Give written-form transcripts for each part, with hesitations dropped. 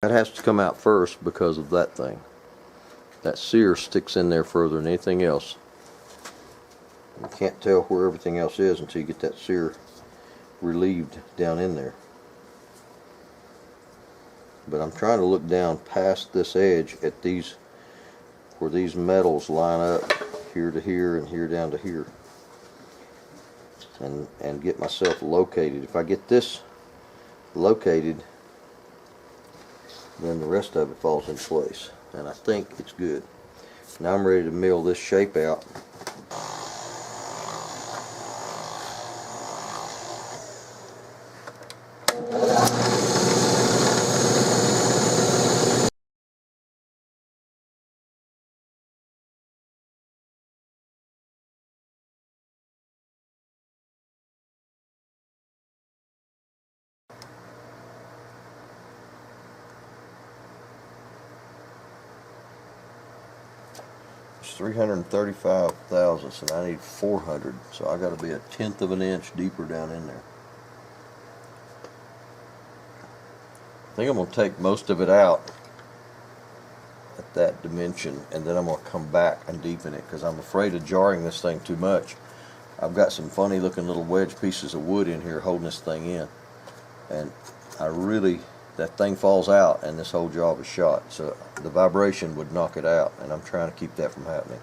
That has to come out first because of that thing. That sear sticks in there further than anything else. You can't tell where everything else is until you get that sear relieved down in there. But I'm trying to look down past this edge at these, where these metals line up here to here and here down to here, and get myself located. If I get this located, then the rest of it falls in place, and I think it's good. Now I'm ready to mill this shape out. It's 335 thousandths, and I need 400, so I got to be 1/10 of an inch deeper down in there. I think I'm going to take most of it out at that dimension, and then I'm going to come back and deepen it because I'm afraid of jarring this thing too much. I've got some funny looking little wedge pieces of wood in here holding this thing in, and that thing falls out and this whole job is shot. So the vibration would knock it out, and I'm trying to keep that from happening.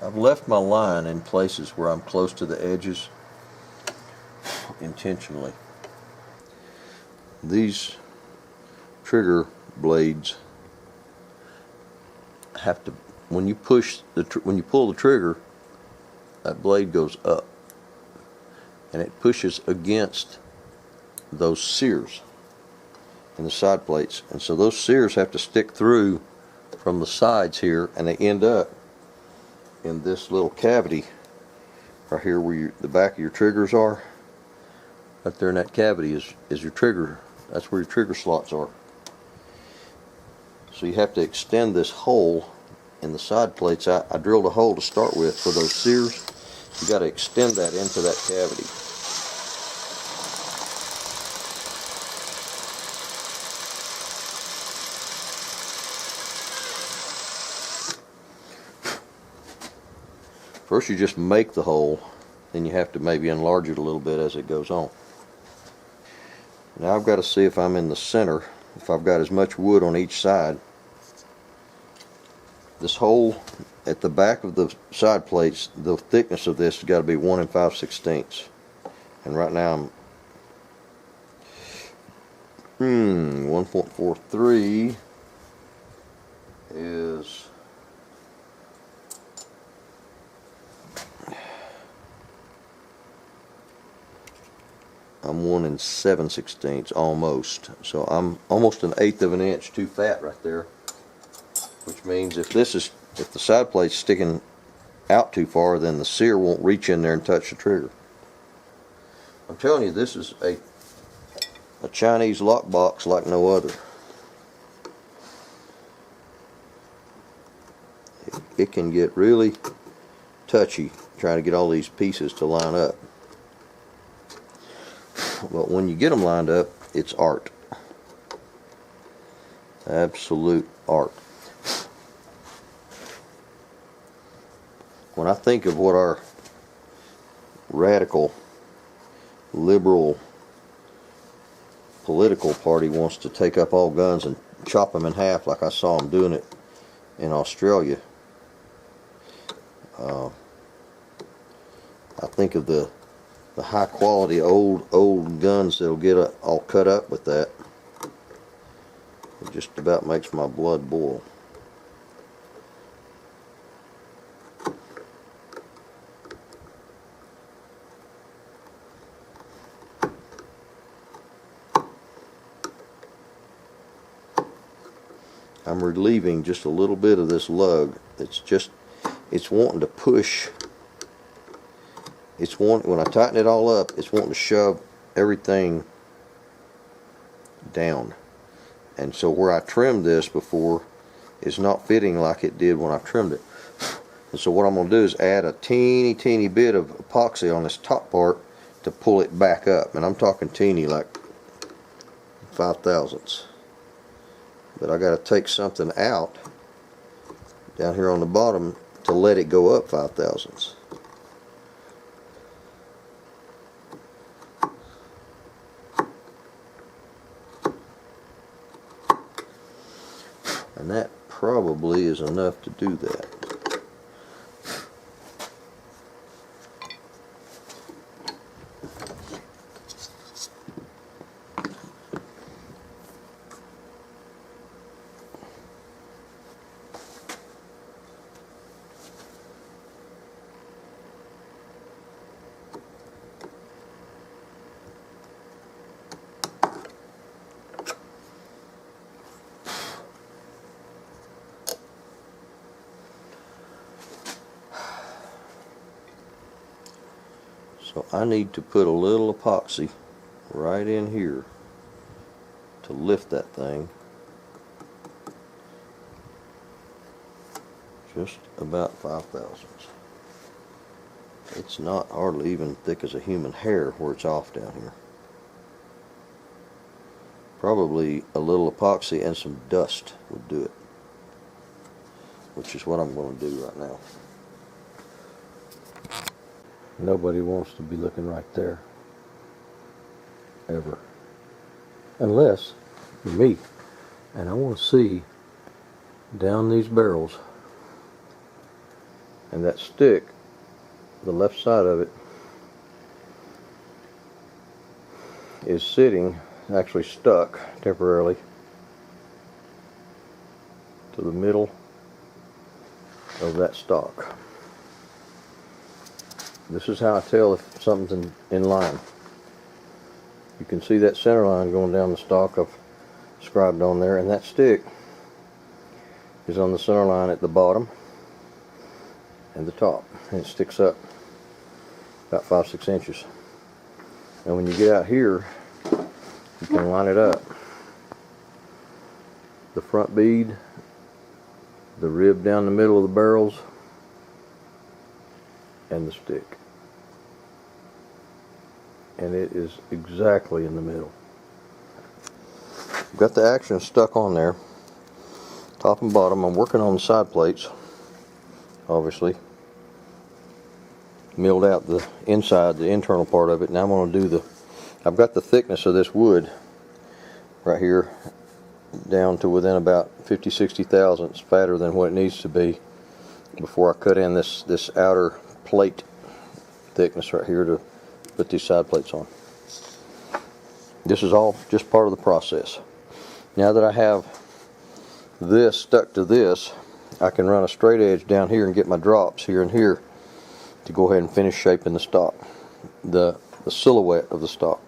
I've left my line in places where I'm close to the edges intentionally. These trigger blades have to, when you pull the trigger, that blade goes up and it pushes against those sears in the side plates, and so those sears have to stick through from the sides here, and they end up in this little cavity right here where the back of your triggers are. Right there in that cavity is your trigger. That's where your trigger slots are. So you have to extend this hole in the side plates. I drilled a hole to start with for those sears. You got to extend that into that cavity. First you just make the hole, then you have to maybe enlarge it a little bit as it goes on. Now I've got to see if I'm in the center, if I've got as much wood on each side. This hole at the back of the side plates, the thickness of this has got to be 1 5/16. And right now I'm 1.43 is I'm 1 7/16 almost. So I'm almost 1/8 of an inch too fat right there. Which means if the side plate's sticking out too far, then the sear won't reach in there and touch the trigger. I'm telling you, this is a Chinese lock box like no other. It can get really touchy trying to get all these pieces to line up. But when you get them lined up, it's art. Absolute art. When I think of what our radical, liberal political party wants to take up all guns and chop them in half like I saw them doing it in Australia, I think of the high quality old guns that'll get all cut up with that. It just about makes my blood boil. I'm relieving just a little bit of this lug. It's wanting to push. When I tighten it all up, it's wanting to shove everything down. And so where I trimmed this before is not fitting like it did when I trimmed it. And so what I'm going to do is add a teeny bit of epoxy on this top part to pull it back up. And I'm talking teeny, like 5/1000ths. But I got to take something out down here on the bottom to let it go up 5/1000ths. And that probably is enough to do that. So I need to put a little epoxy right in here to lift that thing just about 5/1000ths. It's not hardly even thick as a human hair where it's off down here. Probably a little epoxy and some dust would do it, which is what I'm going to do right now. Nobody wants to be looking right there, ever, unless you're me, and I want to see down these barrels, and that stick, the left side of it, is sitting, actually stuck temporarily to the middle of that stock. This is how I tell if something's in line. You can see that center line going down the stock I've scribed on there, and that stick is on the center line at the bottom and the top, and it sticks up about 5-6 inches. And when you get out here, you can line it up. The front bead, the rib down the middle of the barrels, and the stick. And it is exactly in the middle. I've got the action stuck on there, top and bottom. I'm working on the side plates, obviously. Milled out the inside, the internal part of it. Now I'm going to do I've got the thickness of this wood right here down to within about 50-60 thousandths fatter than what it needs to be before I cut in this outer plate thickness right here to put these side plates on. This is all just part of the process. Now that I have this stuck to this, I can run a straight edge down here and get my drops here and here to go ahead and finish shaping the stock, the silhouette of the stock.